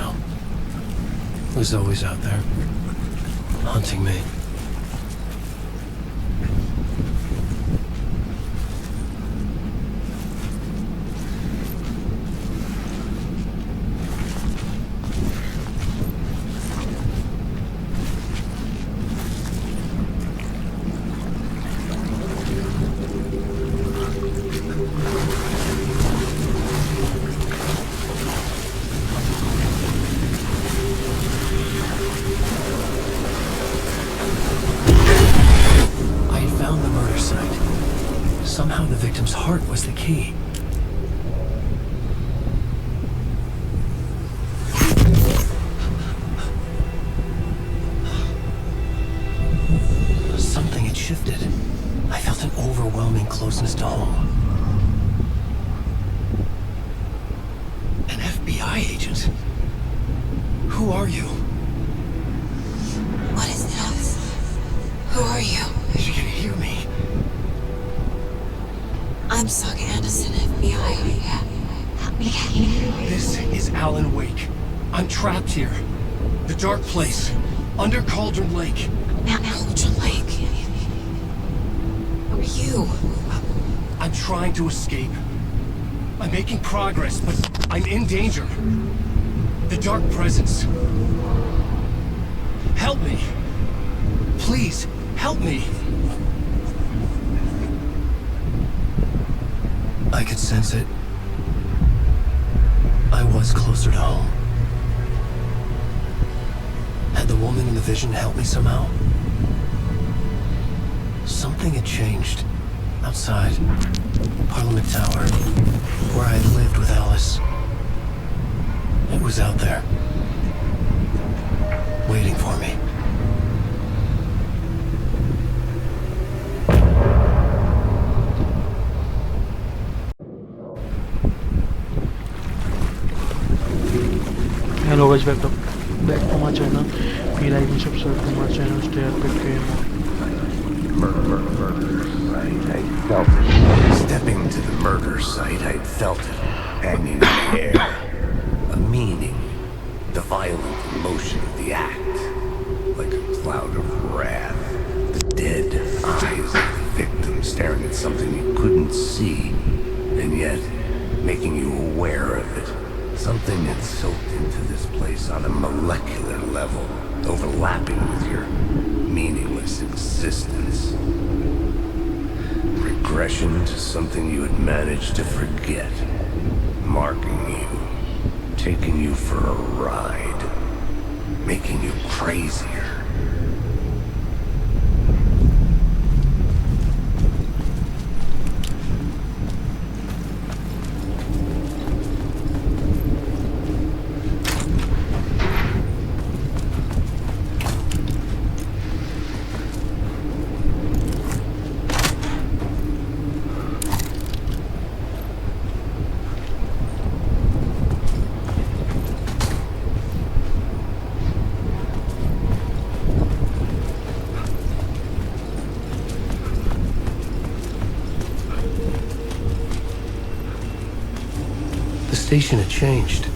now. Was always out there, haunting me. Somehow the victim's heart was the key. Something had shifted. I felt an overwhelming closeness to home. An FBI agent? Who are you? What is this? Who are you? You can hear me. I'm Saga Anderson, FBI. Help me. This is Alan Wake. I'm trapped here. The dark place. Under Cauldron Lake. Cauldron Lake. Who are you? I'm trying to escape. I'm making progress, but I'm in danger. The dark presence. Help me. Please, help me. I could sense it. I was closer to home. Had the woman in the vision helped me somehow? Something had changed. Outside, Parliament Tower, where I had lived with Alice. It was out there, waiting for me. Hello guys, back to my channel. Be like and subscribe to my channel. Stay updated game. Murder site. I felt it. Stepping to the murder site, I felt it hanging in the air. A meaning. The violent emotion of the act. Like a cloud of wrath. The dead eyes of the victim staring at something you couldn't see, and yet making you aware of it. Something had soaked into this place on a molecular level, overlapping with your meaningless existence. Regression to something you had managed to forget. Marking you. Taking you for a ride. Making you crazier. The station had changed.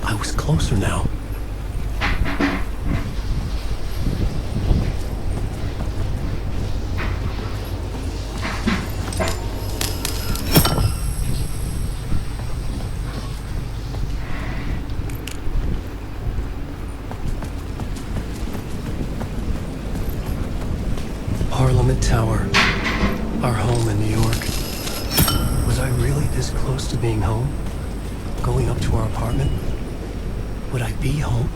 I was closer now. Parliament Tower, our home in New York. Was I really this close to being home? Going up to our apartment? Would I be home?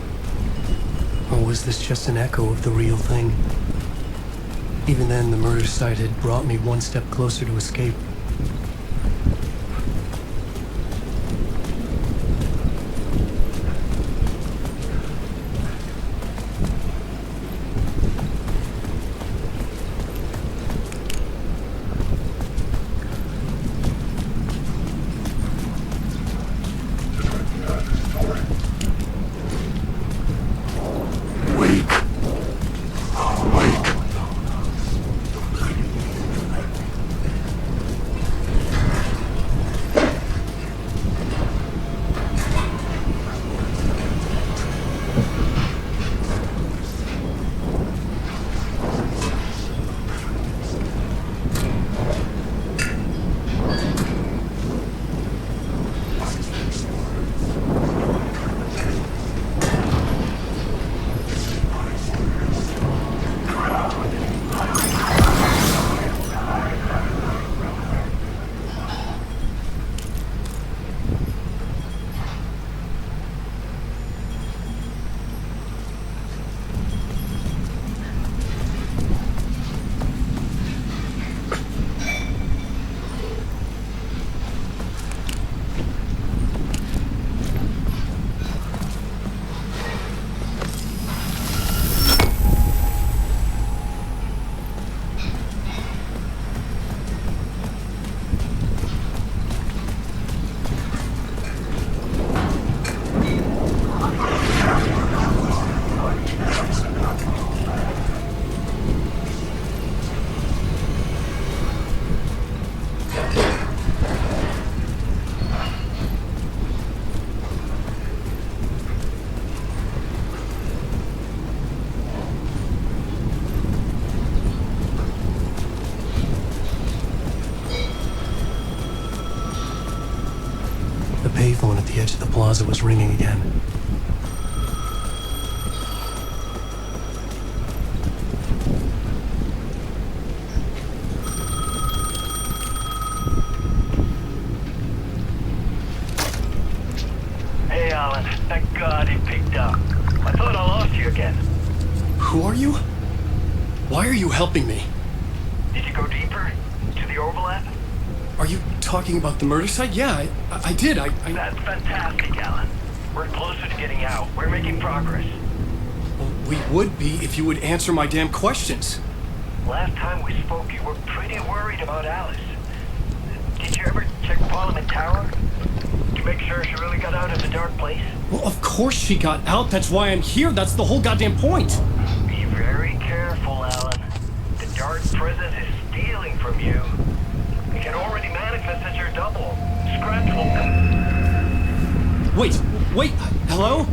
Or was this just an echo of the real thing? Even then, the murder site had brought me one step closer to escape. plaza was ringing again. Hey, Alan. Thank God he picked up. I thought I lost you again. Who are you? Why are you helping me? Did you go deeper? To the overlap? Are you talking about the murder site? Yeah, I did. That's fantastic, Alan. We're closer to getting out. We're making progress. Well, we would be if you would answer my damn questions. Last time we spoke, you were pretty worried about Alice. Did you ever check Parliament Tower? To make sure she really got out of the dark place? Well, of course she got out. That's why I'm here. That's the whole goddamn point. Be very careful, Alan. The dark presence is stealing from you. It can already manifest as your double. Scratch will come. Wait, hello?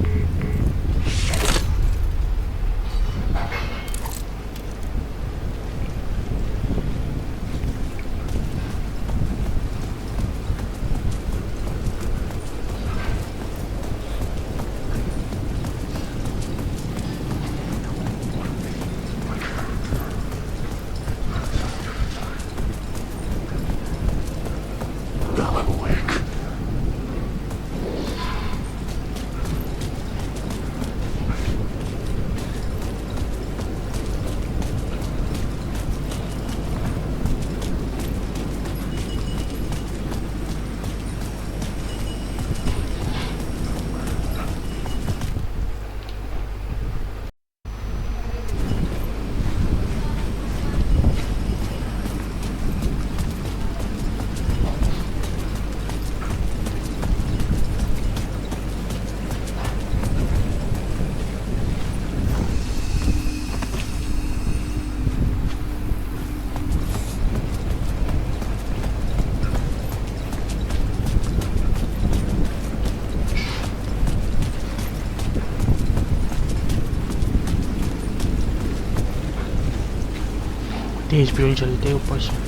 Tej fuel चलते हैं ऊपर से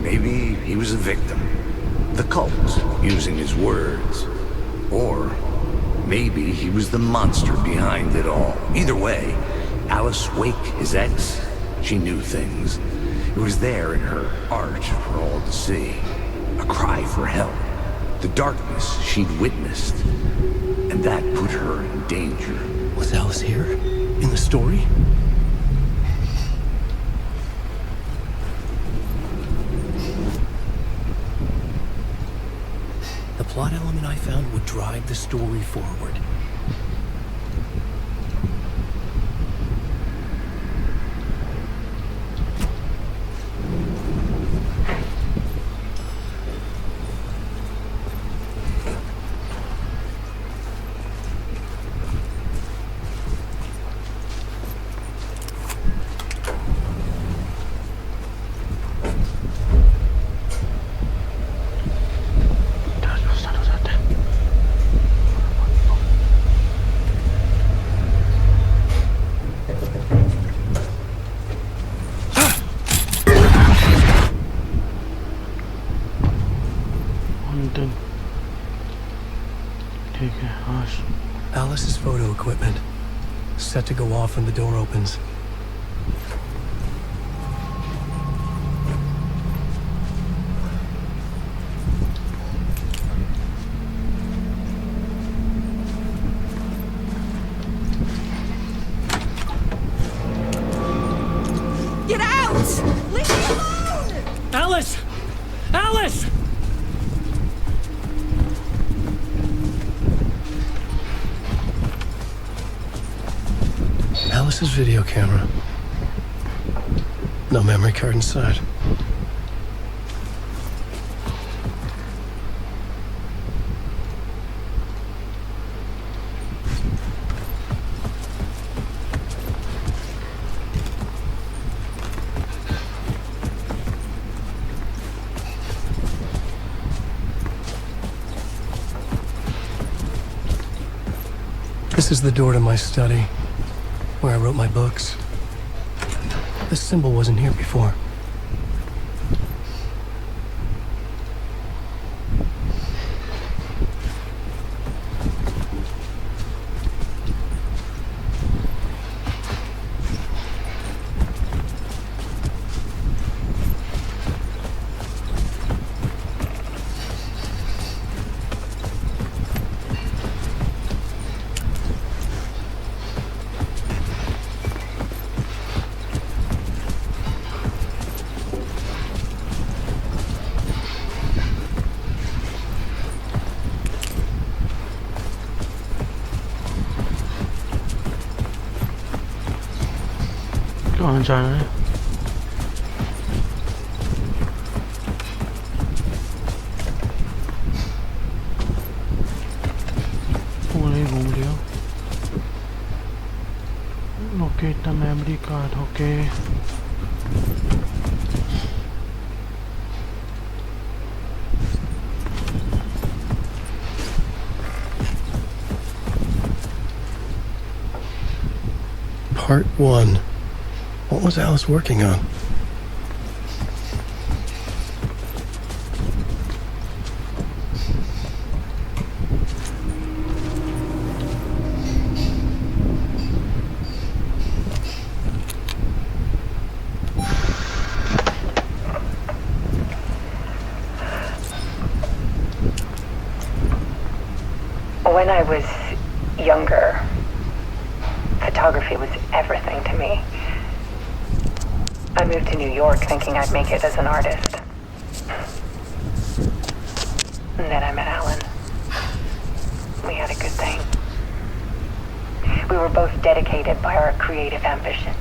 Maybe he was a victim. The cult, using his words. Or maybe he was the monster behind it all. Either way, Alice Wake, his ex, she knew things. It was there in her art for all to see. A cry for help. The darkness she'd witnessed. And that put her in danger. Was Alice here? In the story? The plot element I found would drive the story forward. Alice's photo equipment, set to go off when the door opens. Alice! Leave me alone! Alice! Alice! Alice's video camera. No memory card inside. This is the door to my study, where I wrote my books. This symbol wasn't here before. कहाँ जाना है? पूरे घूम लिया। Locate the memory card. Okay. Part 1. What was Alice working on? When I was younger, photography was everything to me. I moved to New York thinking I'd make it as an artist. And then I met Alan. We had a good thing. We were both dedicated by our creative ambitions.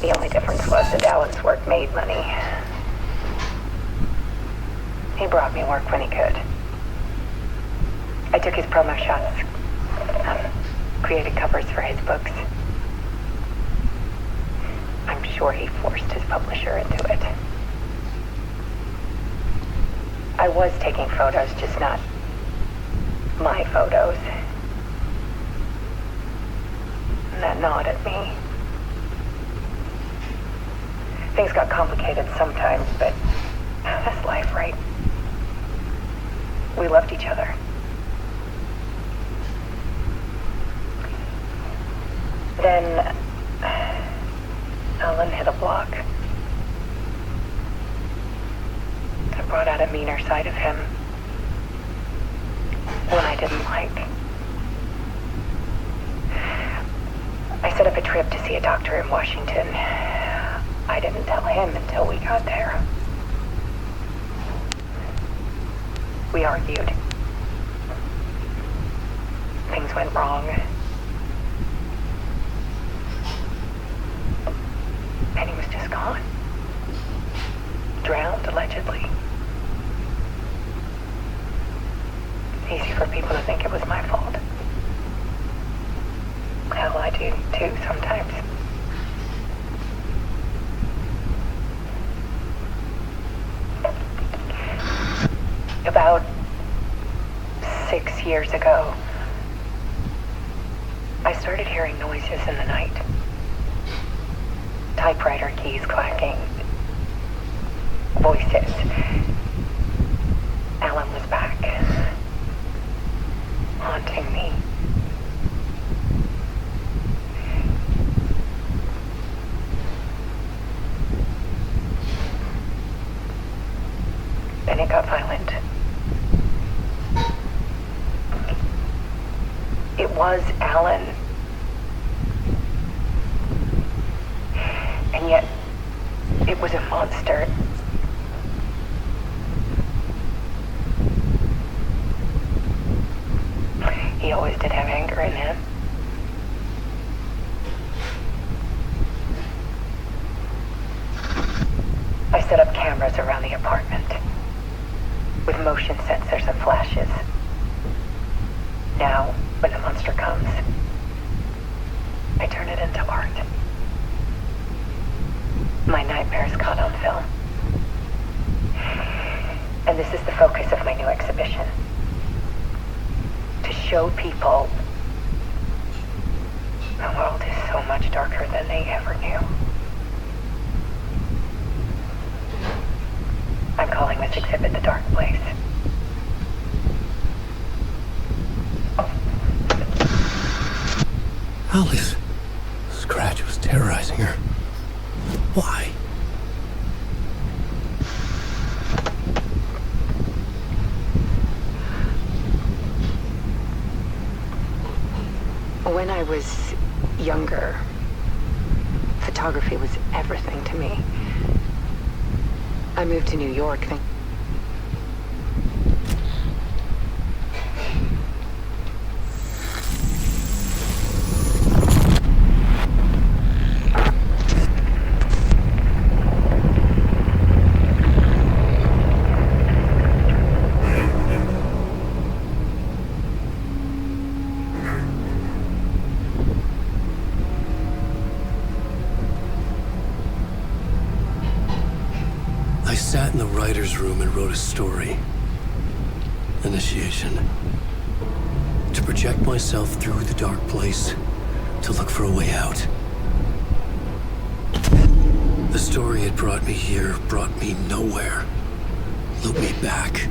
The only difference was that Alan's work made money. He brought me work when he could. I took his promo shots, created covers for his books. I'm sure he forced his publisher into it. I was taking photos, just not my photos. And that gnawed at me. Things got complicated sometimes, but that's life, right? We loved each other. Then Alan hit a block. I brought out a meaner side of him. One I didn't like. I set up a trip to see a doctor in Washington. I didn't tell him until we got there. We argued. Things went wrong. And he was just gone. Drowned, allegedly. Easy for people to think it was my fault. Hell, I do too sometimes. About 6 years ago, I started hearing noises in the night. Typewriter keys clacking. Voices. Alan was back. Haunting me. was Alan. And yet, it was a monster. He always did have anger in him. I set up cameras around the apartment with motion sensors and flashes. Now, when the monster comes, I turn it into art. My nightmares caught on film. And this is the focus of my new exhibition. To show people the world is so much darker than they ever knew. I'm calling this exhibit The Dark Place. Alice. Scratch was terrorizing her. Why? When I was younger, photography was everything to me. I moved to New York thinking I sat in the writer's room and wrote a story. Initiation. To project myself through the dark place, to look for a way out. The story had brought me here, brought me nowhere. Looped me back.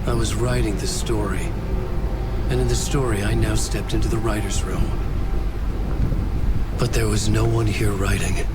I was writing the story. And in the story, I now stepped into the writer's room. But there was no one here writing.